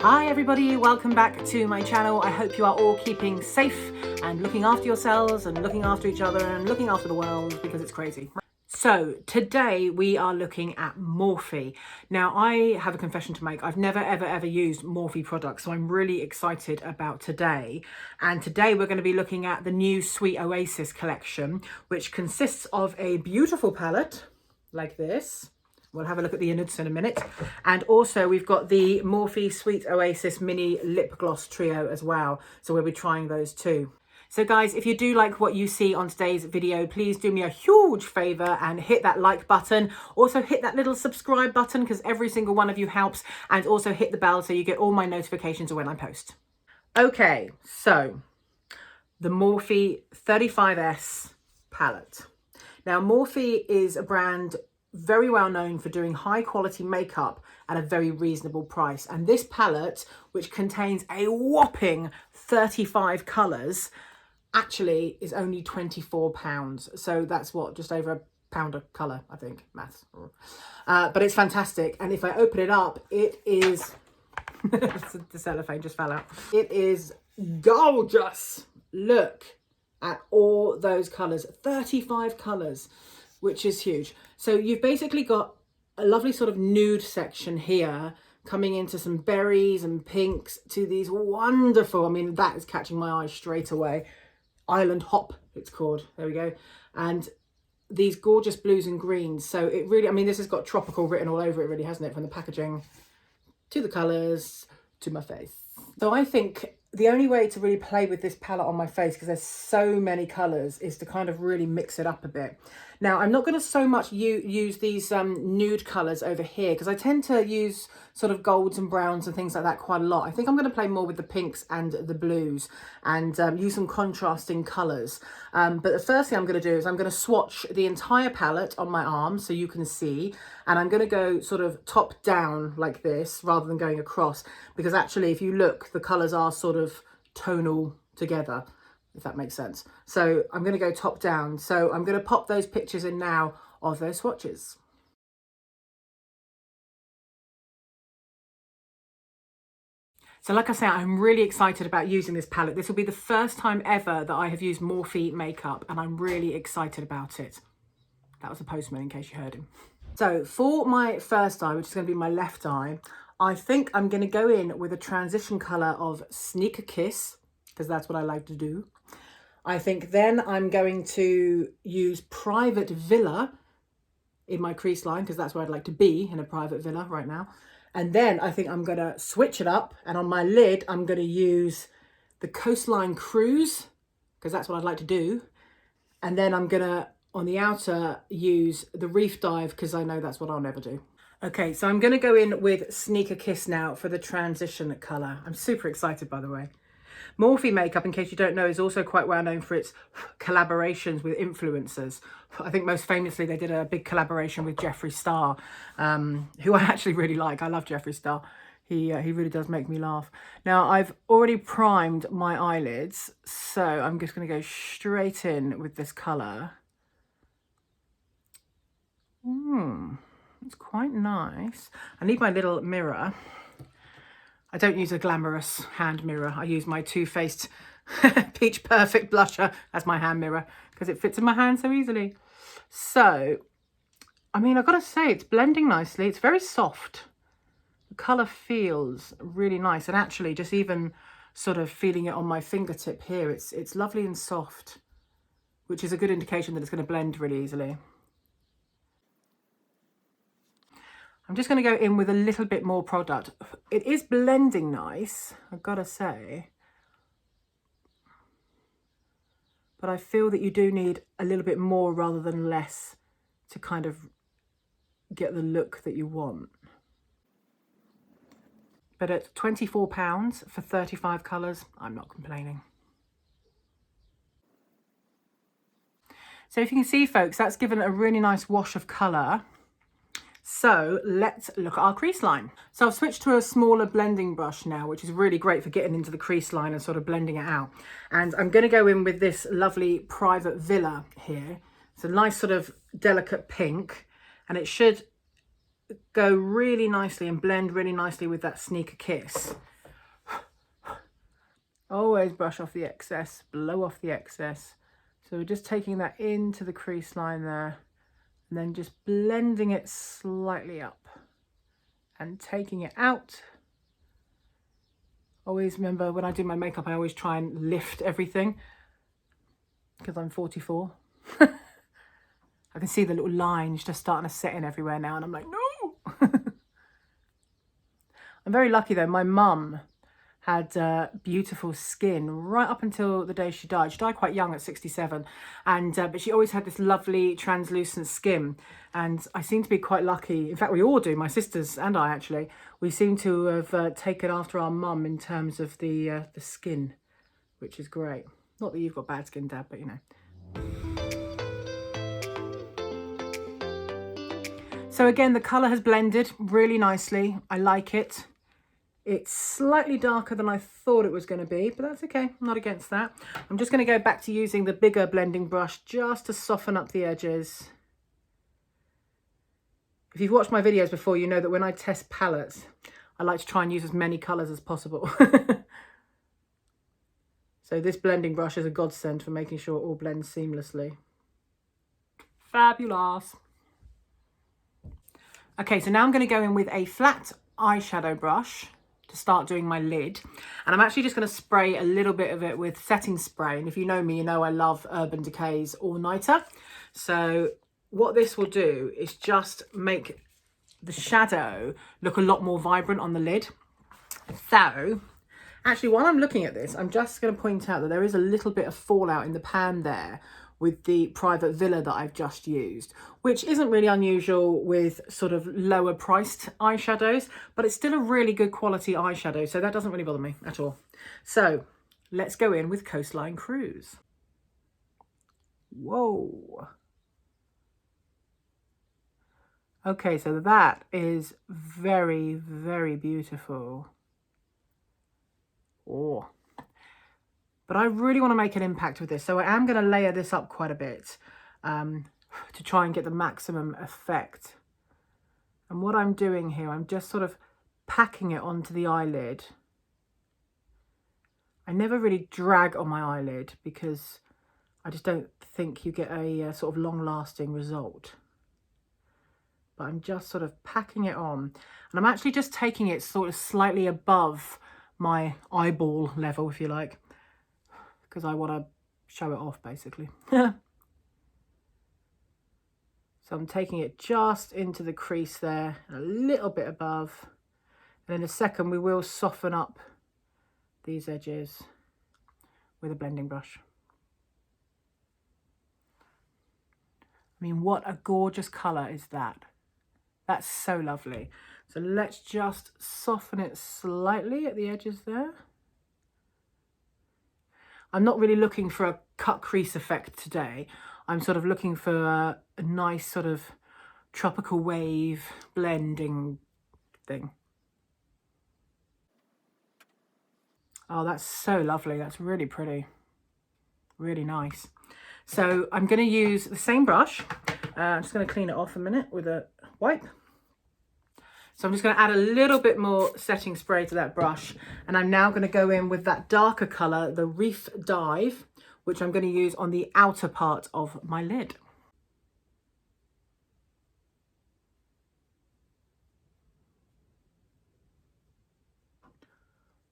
Hi everybody, welcome back to my channel. I hope you are all keeping safe and looking after yourselves and looking after each other and looking after the world because it's crazy. So today we are looking at Morphe. Now I have a confession to make. I've never ever used Morphe products, so I'm really excited about today. And today we're going to be looking at the new Sweet Oasis collection, which consists of a beautiful palette like this. We'll have a look at the innards in a minute. And also we've got the Morphe Sweet Oasis Mini Lip Gloss Trio as well. So we'll be trying those too. So guys, if you do like what you see on today's video, please do me a huge favor and hit that like button. Also hit that little subscribe button because every single one of you helps. And also hit the bell so you get all my notifications when I post. Okay, so the Morphe 35s palette. Now Morphe is a brand very well known for doing high quality makeup at a very reasonable price, and this palette, which contains a whopping 35 colours, actually is only £24. So that's what, just over £1 a colour, I think, maths. But it's fantastic, and if I open it up, it is the cellophane just fell out. It is gorgeous. Look at all those colours, 35 colours, which is huge. So you've basically got a lovely sort of nude section here, coming into some berries and pinks to these wonderful, I mean, that is catching my eye straight away. Island Hop, it's called. There we go. And these gorgeous blues and greens. So it really, I mean, this has got tropical written all over it, really, hasn't it? From the packaging to the colours to my face. So I think the only way to really play with this palette on my face, because there's so many colours, is to kind of really mix it up a bit. Now, I'm not going to so much use these nude colours over here, because I tend to use sort of golds and browns and things like that quite a lot. I think I'm going to play more with the pinks and the blues and use some contrasting colours. But the first thing I'm going to do is I'm going to swatch the entire palette on my arm so you can see. And I'm going to go sort of top down like this rather than going across, because actually if you look, the colours are sort of tonal together, if that makes sense. So I'm going to go top down. So I'm going to pop those pictures in now of those swatches. So like I say, I'm really excited about using this palette. This will be the first time ever that I have used Morphe makeup, and I'm really excited about it. That was a postman in case you heard him. So for my first eye, which is going to be my left eye, I think I'm going to go in with a transition colour of Sneaker Kiss, because that's what I like to do. I think then I'm going to use Private Villa in my crease line, because that's where I'd like to be, in a private villa right now. And then I think I'm going to switch it up, and on my lid I'm going to use the Coastline Cruise, because that's what I'd like to do. And then I'm going to, on the outer, use the Reef Dive, because I know that's what I'll never do. Okay, so I'm going to go in with Sneaker Kiss now for the transition colour. I'm super excited, by the way. Morphe makeup, in case you don't know, is also quite well known for its collaborations with influencers. I think most famously they did a big collaboration with Jeffree Star, who I actually really like. I love Jeffree Star. He really does make me laugh. Now, I've already primed my eyelids, so I'm just going to go straight in with this colour. It's quite nice. I need my little mirror. I don't use a glamorous hand mirror. I use my Too Faced Peach Perfect blusher as my hand mirror because it fits in my hand so easily. So, I mean, I've got to say, it's blending nicely. It's very soft. The colour feels really nice. And actually, just even sort of feeling it on my fingertip here, it's lovely and soft, which is a good indication that it's going to blend really easily. I'm just going to go in with a little bit more product. It is blending nice, I've got to say. But I feel that you do need a little bit more rather than less to kind of get the look that you want. But at £24 for 35 colours, I'm not complaining. So if you can see, folks, that's given a really nice wash of colour. So let's look at our crease line. So I've switched to a smaller blending brush now, which is really great for getting into the crease line and sort of blending it out. And I'm going to go in with this lovely Private Villa here. It's a nice sort of delicate pink, and it should go really nicely and blend really nicely with that Sneaker Kiss. Always brush off the excess, blow off the excess. So we're just taking that into the crease line there and then just blending it slightly up and taking it out. Always remember when I do my makeup, I always try and lift everything because I'm 44. I can see the little lines just starting to set in everywhere now and I'm like, no! I'm very lucky though. My mum had beautiful skin right up until the day she died. She died quite young at 67, and but she always had this lovely translucent skin, and I seem to be quite lucky. In fact, we all do, my sisters and I actually. We seem to have taken after our mum in terms of the skin, which is great. Not that you've got bad skin, Dad, but you know. So again, the colour has blended really nicely. I like it. It's slightly darker than I thought it was going to be, but that's okay. I'm not against that. I'm just going to go back to using the bigger blending brush just to soften up the edges. If you've watched my videos before, you know that when I test palettes, I like to try and use as many colours as possible. So this blending brush is a godsend for making sure it all blends seamlessly. Fabulous. Okay, so now I'm going to go in with a flat eyeshadow brush to start doing my lid, and I'm actually just going to spray a little bit of it with setting spray. And if you know me, you know I love Urban Decay's All Nighter. So what this will do is just make the shadow look a lot more vibrant on the lid. So actually, while I'm looking at this, I'm just going to point out that there is a little bit of fallout in the pan there with the Private Villa that I've just used, which isn't really unusual with sort of lower priced eyeshadows, but it's still a really good quality eyeshadow, so that doesn't really bother me at all. So let's go in with Coastline Cruise. Whoa. Okay, so that is very, very beautiful. Oh. But I really want to make an impact with this, so I am going to layer this up quite a bit to try and get the maximum effect. And what I'm doing here, I'm just sort of packing it onto the eyelid. I never really drag on my eyelid because I just don't think you get a sort of long-lasting result. But I'm just sort of packing it on. And I'm actually just taking it sort of slightly above my eyeball level, if you like, because I want to show it off, basically. So I'm taking it just into the crease there, a little bit above. And in a second, we will soften up these edges with a blending brush. I mean, what a gorgeous colour is that? That's so lovely. So let's just soften it slightly at the edges there. I'm not really looking for a cut crease effect today. I'm sort of looking for a nice sort of tropical wave blending thing. Oh, that's so lovely. That's really pretty. Really nice. So I'm going to use the same brush. I'm just going to clean it off a minute with a wipe. So I'm just going to add a little bit more setting spray to that brush. And I'm now going to go in with that darker colour, the Reef Dive, which I'm going to use on the outer part of my lid.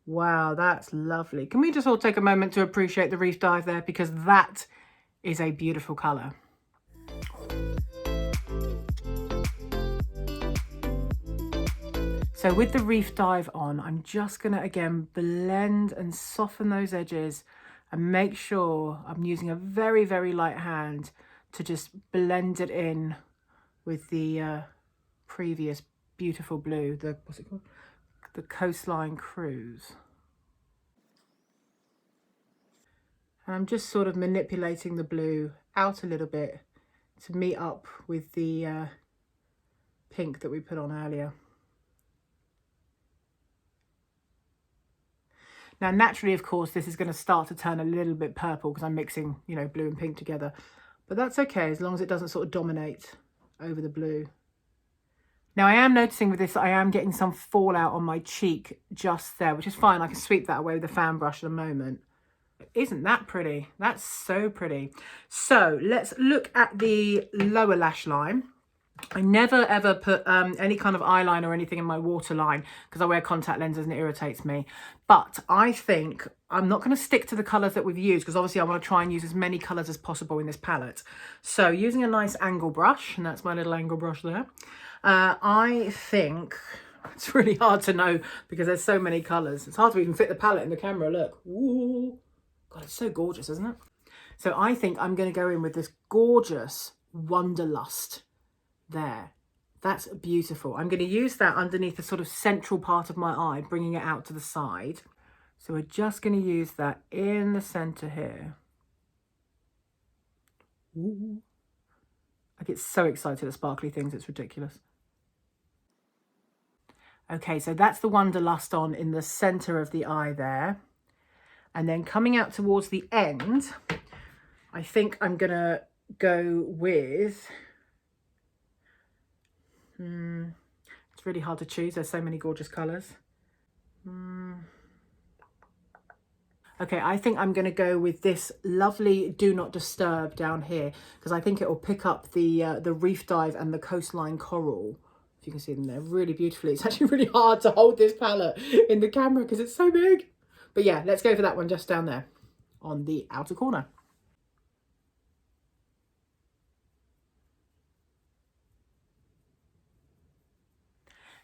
Wow, that's lovely. Can we just all take a moment to appreciate the Reef Dive there, because that is a beautiful colour. So with the Reef Dive on, I'm just going to, again, blend and soften those edges and make sure I'm using a very, very light hand to just blend it in with the previous beautiful blue, the, what's it called? The Coastline Cruise. And I'm just sort of manipulating the blue out a little bit to meet up with the pink that we put on earlier. Now, naturally, of course, this is going to start to turn a little bit purple because I'm mixing, you know, blue and pink together. But that's okay, as long as it doesn't sort of dominate over the blue. Now I am noticing with this, I am getting some fallout on my cheek just there, which is fine. I can sweep that away with the fan brush at the moment. Isn't that pretty? That's so pretty. So let's look at the lower lash line. I never ever put any kind of eyeliner or anything in my waterline because I wear contact lenses and it irritates me. But I think I'm not going to stick to the colours that we've used because obviously I want to try and use as many colours as possible in this palette. So using a nice angle brush, and that's my little angle brush there, I think it's really hard to know because there's so many colours. It's hard to even fit the palette in the camera. Look. Ooh. God, it's so gorgeous, isn't it? So I think I'm going to go in with this gorgeous Wanderlust there. That's beautiful. I'm going to use that underneath the sort of central part of my eye, bringing it out to the side. So we're just going to use that in the center here. Ooh. I get so excited at sparkly things, it's ridiculous. Okay, so that's the Wanderlust on in the center of the eye there. And then coming out towards the end, I think I'm going to go with... it's really hard to choose. There's so many gorgeous colours. Okay, I think I'm going to go with this lovely Do Not Disturb down here because I think it will pick up the Reef Dive and the Coastline Coral. If you can see them there really beautifully. It's actually really hard to hold this palette in the camera because it's so big. But yeah, let's go for that one just down there on the outer corner.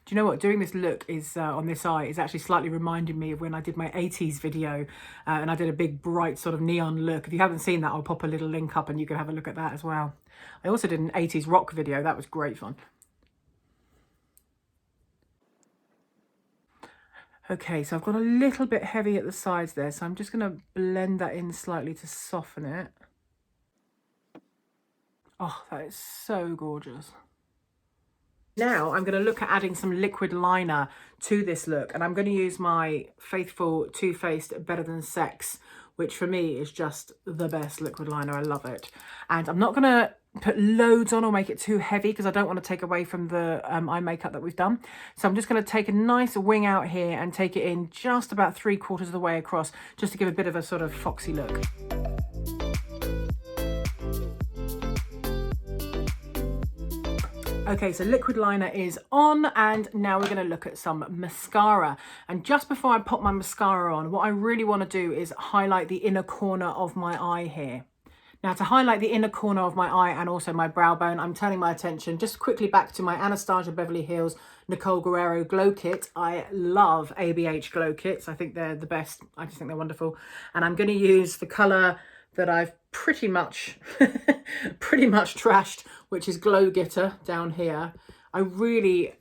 Do you know what? Doing this look is on this eye is actually slightly reminding me of when I did my 80s video and I did a big bright sort of neon look. If you haven't seen that, I'll pop a little link up and you can have a look at that as well. I also did an 80s rock video. That was great fun. Okay, so I've got a little bit heavy at the sides there, so I'm just going to blend that in slightly to soften it. Oh, that is so gorgeous. Now I'm going to look at adding some liquid liner to this look, and I'm going to use my faithful Too Faced Better Than Sex, which for me is just the best liquid liner. I love it. And I'm not going to put loads on or make it too heavy because I don't want to take away from the eye makeup that we've done. So I'm just going to take a nice wing out here and take it in just about 3/4 of the way across, just to give a bit of a sort of foxy look. Okay, so liquid liner is on, and now we're going to look at some mascara. And just before I pop my mascara on, what I really want to do is highlight the inner corner of my eye here. Now, to highlight the inner corner of my eye and also my brow bone, I'm turning my attention just quickly back to my Anastasia Beverly Hills Nicole Guerrero Glow Kit. I love ABH Glow Kits. I think they're the best. I just think they're wonderful. And I'm going to use the colour that I've pretty much trashed, which is Glow Getter down here. I really,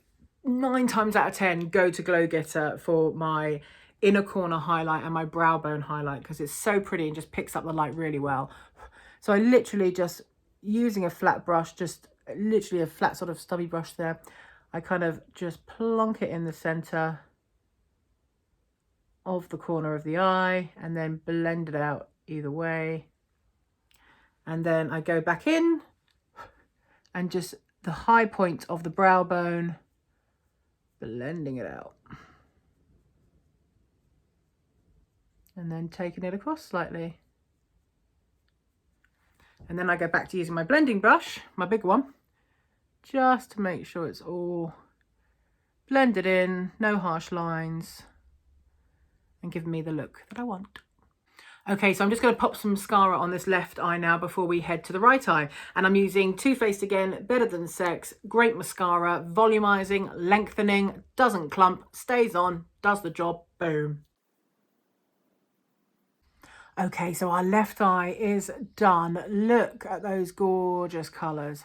9 times out of 10, go to Glow Getter for my inner corner highlight and my brow bone highlight because it's so pretty and just picks up the light really well. So I literally just, using a flat brush, just literally a flat sort of stubby brush there, I kind of just plonk it in the center of the corner of the eye and then blend it out either way. And then I go back in and just the high point of the brow bone, blending it out. And then taking it across slightly. And then I go back to using my blending brush, my big one, just to make sure it's all blended in, no harsh lines, and give me the look that I want. Okay, so I'm just going to pop some mascara on this left eye now before we head to the right eye. And I'm using Too Faced again, Better Than Sex, great mascara, volumizing, lengthening, doesn't clump, stays on, does the job, boom. Okay, so our left eye is done. Look at those gorgeous colours.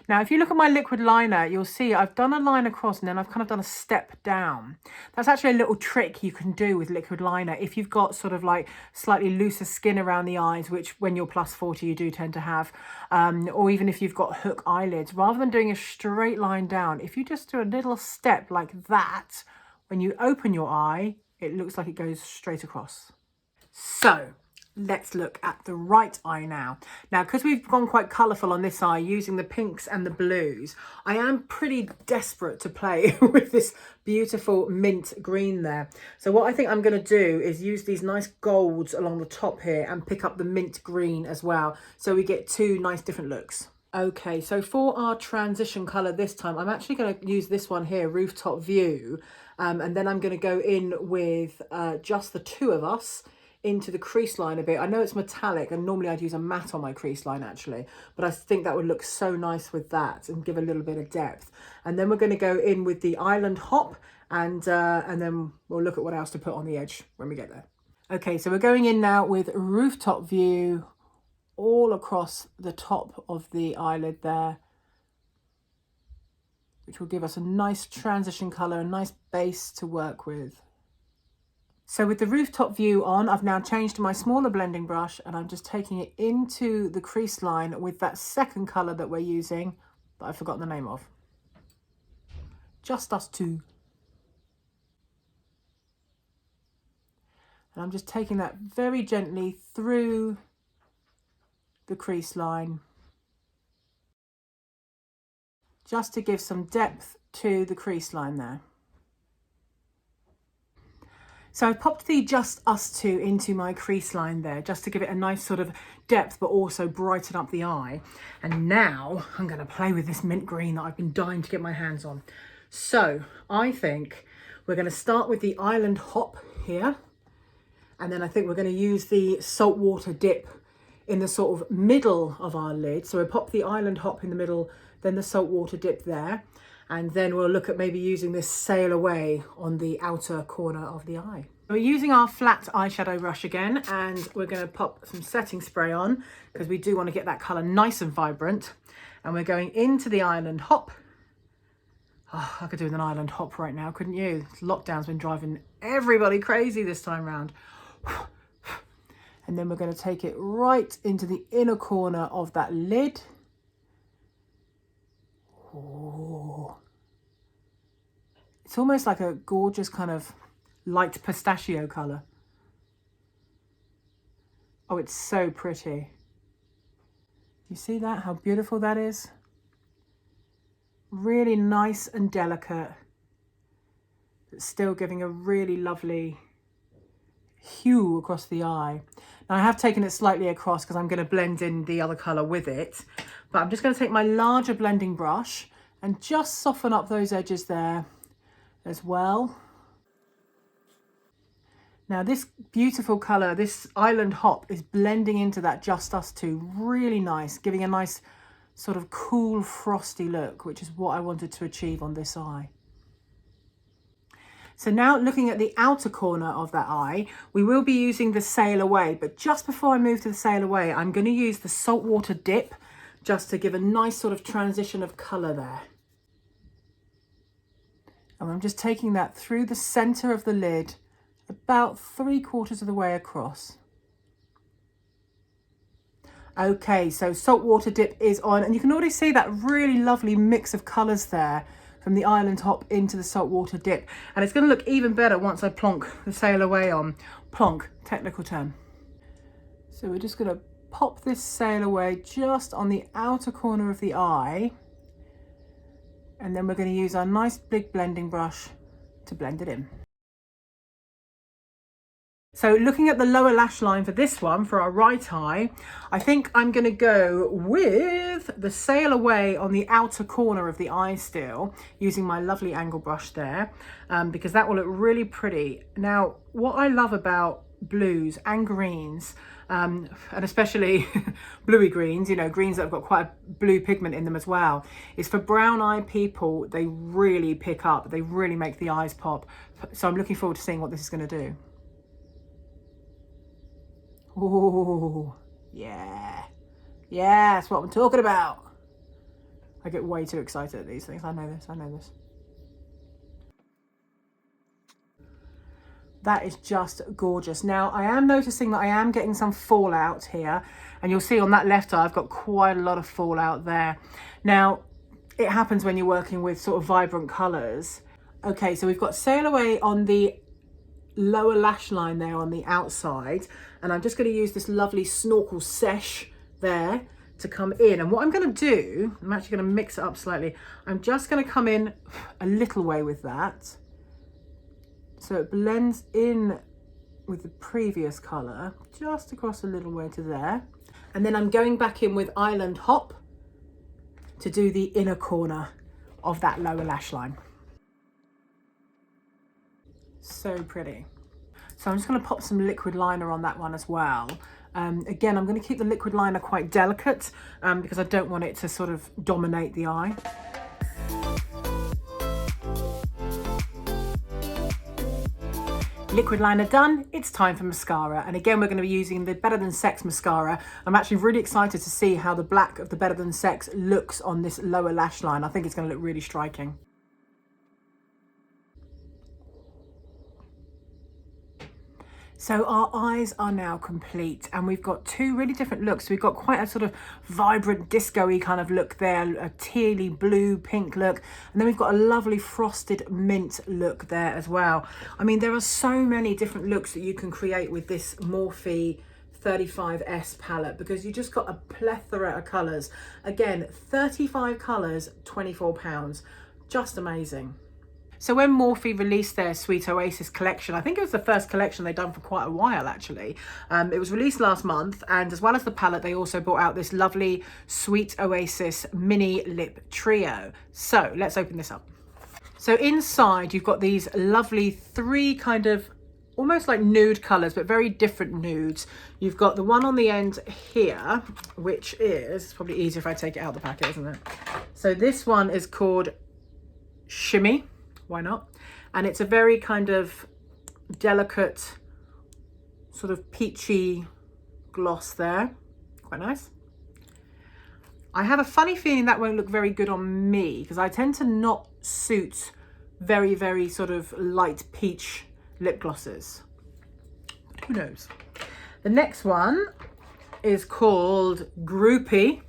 Now, if you look at my liquid liner, you'll see I've done a line across and then I've kind of done a step down. That's actually a little trick you can do with liquid liner if you've got sort of like slightly looser skin around the eyes, which when you're plus 40 you do tend to have, or even if you've got hook eyelids. Rather than doing a straight line down, if you just do a little step like that, when you open your eye, it looks like it goes straight across. So Let's look at the right eye now. Now, because we've gone quite colourful on this eye using the pinks and the blues, I am pretty desperate to play with this beautiful mint green there. So what I think I'm going to do is use these nice golds along the top here and pick up the mint green as well. So we get two nice different looks. Okay, so for our transition colour this time, I'm actually going to use this one here, Rooftop View. And then I'm going to go in with just the two of us into the crease line a bit. I know it's metallic and normally I'd use a matte on my crease line actually, but I think that would look so nice with that and give a little bit of depth. And then we're going to go in with the Island Hop and then we'll look at what else to put on the edge when we get there. Okay, so we're going in now with Rooftop View all across the top of the eyelid there, which will give us a nice transition colour, a nice base to work with. So with the Rooftop View on, I've now changed to my smaller blending brush and I'm just taking it into the crease line with that second colour that we're using, that I've forgotten the name of. Just Us Two. And I'm just taking that very gently through the crease line, just to give some depth to the crease line there. So I've popped the Just Us Two into my crease line there, just to give it a nice sort of depth, but also brighten up the eye. And now I'm going to play with this mint green that I've been dying to get my hands on. So I think we're going to start with the Island Hop here. And then I think we're going to use the Saltwater Dip in the sort of middle of our lid. So we'll pop the Island Hop in the middle, then the Saltwater Dip there. And then we'll look at maybe using this Sail Away on the outer corner of the eye. We're using our flat eyeshadow brush again, and we're going to pop some setting spray on because we do want to get that colour nice and vibrant. And we're going into the Island Hop. Oh, I could do with an Island Hop right now, couldn't you? Lockdown's been driving everybody crazy this time round. And then we're going to take it right into the inner corner of that lid. Oh, it's almost like a gorgeous kind of light pistachio colour. Oh, it's so pretty. You see that? How beautiful that is? Really nice and delicate, but still giving a really lovely hue across the eye. Now I have taken it slightly across because I'm going to blend in the other colour with it, but I'm just going to take my larger blending brush and just soften up those edges there as well. Now this beautiful colour, this Island Hop, is blending into that Just Us Two really nice, giving a nice sort of cool frosty look, which is what I wanted to achieve on this eye. So now looking at the outer corner of that eye, we will be using the Sail Away, but just before I move to the Sail Away, I'm going to use the Saltwater Dip just to give a nice sort of transition of colour there. And I'm just taking that through the centre of the lid, about 3/4 of the way across. Okay, so Saltwater Dip is on, and you can already see that really lovely mix of colours there from the Island Hop into the Saltwater Dip. And it's going to look even better once I plonk the Sail Away on. Plonk, technical term. So we're just going to pop this Sail Away just on the outer corner of the eye. And then we're going to use our nice big blending brush to blend it in. So looking at the lower lash line for this one, for our right eye, I think I'm going to go with the Sail Away on the outer corner of the eye still, using my lovely angle brush there, because that will look really pretty. Now, what I love about blues and greens, and especially bluey greens, you know, greens that have got quite a blue pigment in them as well, is for brown eye people, they really pick up, they really make the eyes pop. So I'm looking forward to seeing what this is going to do. Oh, yeah. Yeah, that's what I'm talking about. I get way too excited at these things. I know this, I know this. That is just gorgeous. Now, I am noticing that I am getting some fallout here. And you'll see on that left eye, I've got quite a lot of fallout there. Now, it happens when you're working with sort of vibrant colours. Okay, so we've got Sail Away on the lower lash line there on the outside, and I'm just going to use this lovely snorkel sesh there to come in. And what I'm going to do, I'm actually going to mix it up slightly. I'm just going to come in a little way with that so it blends in with the previous colour, just across a little way to there. And then I'm going back in with Island Hop to do the inner corner of that lower lash line. So pretty. So I'm just going to pop some liquid liner on that one as well. Again, I'm going to keep the liquid liner quite delicate because I don't want it to sort of dominate the eye. Liquid liner done, it's time for mascara. And again, we're going to be using the Better Than Sex mascara. I'm actually really excited to see how the black of the Better Than Sex looks on this lower lash line. I think it's going to look really striking. So our eyes are now complete, and we've got two really different looks. We've got quite a sort of vibrant disco-y kind of look there, a tealy blue pink look, and then we've got a lovely frosted mint look there as well. I mean, there are so many different looks that you can create with this Morphe 35s palette, because you just got a plethora of colours. Again, 35 colours, £24, just amazing. So when Morphe released their Sweet Oasis collection, I think it was the first collection they've done for quite a while actually. It was released last month, and as well as the palette, they also brought out this lovely Sweet Oasis mini lip trio. So let's open this up. So inside you've got these lovely three kind of almost like nude colours, but very different nudes. You've got the one on the end here, which is, it's probably easier if I take it out of the packet, isn't it? So this one is called Shimmy. Why not? And it's a very kind of delicate sort of peachy gloss there. Quite nice. I have a funny feeling that won't look very good on me because I tend to not suit very, very sort of light peach lip glosses. Who knows? The next one is called Groupie.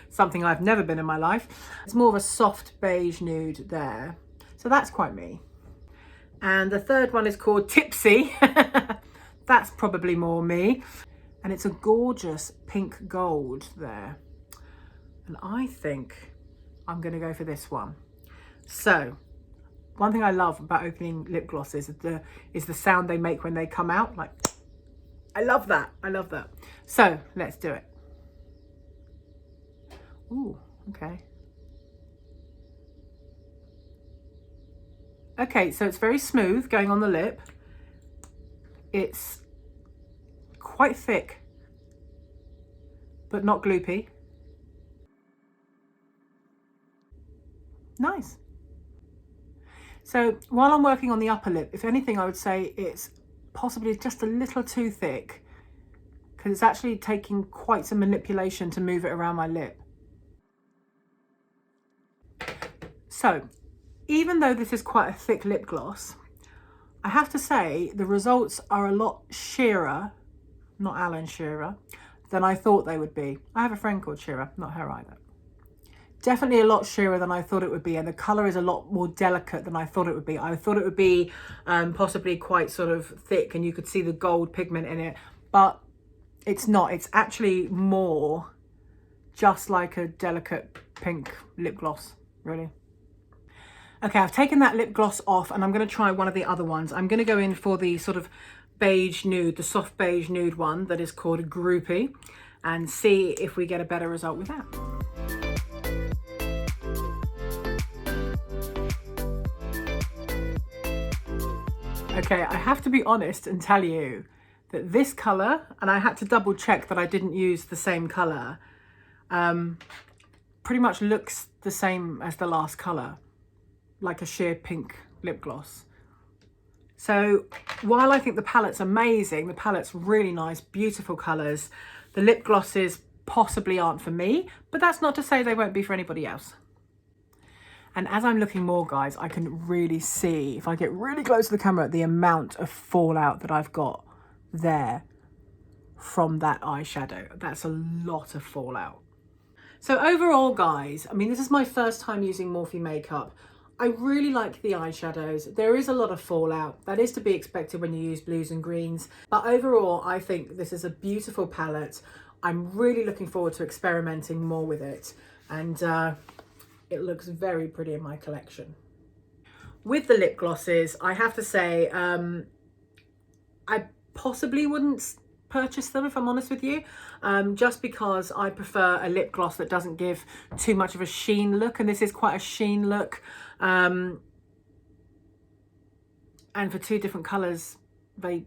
Something I've never been in my life. It's more of a soft beige nude there. So that's quite me. And the third one is called Tipsy. That's probably more me. And it's a gorgeous pink gold there. And I think I'm going to go for this one. So one thing I love about opening lip glosses is the sound they make when they come out. Like, I love that. I love that. So let's do it. Ooh, okay. Okay, so it's very smooth going on the lip. It's quite thick, but not gloopy. Nice. So while I'm working on the upper lip, if anything, I would say it's possibly just a little too thick because it's actually taking quite some manipulation to move it around my lip. So even though this is quite a thick lip gloss, I have to say the results are a lot sheerer, not Alan Shearer, than I thought they would be. I have a friend called Shearer, not her either. Definitely a lot sheerer than I thought it would be, and the colour is a lot more delicate than I thought it would be. I thought it would be possibly quite sort of thick and you could see the gold pigment in it, but it's not. It's actually more just like a delicate pink lip gloss, really. Okay, I've taken that lip gloss off and I'm going to try one of the other ones. I'm going to go in for the sort of beige nude, the soft beige nude one that is called Groupie, and see if we get a better result with that. Okay, I have to be honest and tell you that this colour, and I had to double check that I didn't use the same colour, pretty much looks the same as the last colour, like a sheer pink lip gloss. So while I think the palette's amazing, the palette's really nice, beautiful colours, the lip glosses possibly aren't for me, but that's not to say they won't be for anybody else. And as I'm looking more, guys, I can really see, if I get really close to the camera, the amount of fallout that I've got there from that eyeshadow. That's a lot of fallout. So overall, guys, I mean, this is my first time using Morphe makeup. I really like the eyeshadows. There is a lot of fallout. That is to be expected when you use blues and greens. But overall, I think this is a beautiful palette. I'm really looking forward to experimenting more with it. And it looks very pretty in my collection. With the lip glosses, I have to say, I possibly wouldn't purchase them if I'm honest with you, just because I prefer a lip gloss that doesn't give too much of a sheen look, and this is quite a sheen look. And for two different colours, they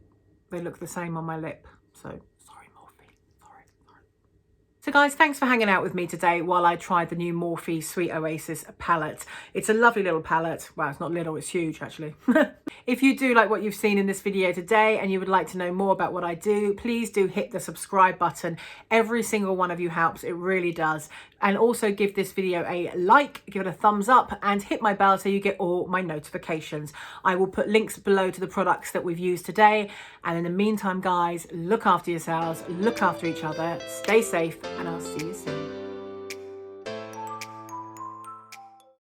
look the same on my lip. So sorry, Morphe. Sorry. So guys, thanks for hanging out with me today while I tried the new Morphe Sweet Oasis palette. It's a lovely little palette. Well, it's not little, it's huge actually. If you do like what you've seen in this video today and you would like to know more about what I do, please do hit the subscribe button. Every single one of you helps, it really does. And also give this video a like, give it a thumbs up, and hit my bell so you get all my notifications. I will put links below to the products that we've used today. And in the meantime, guys, look after yourselves, look after each other, stay safe, and I'll see you soon.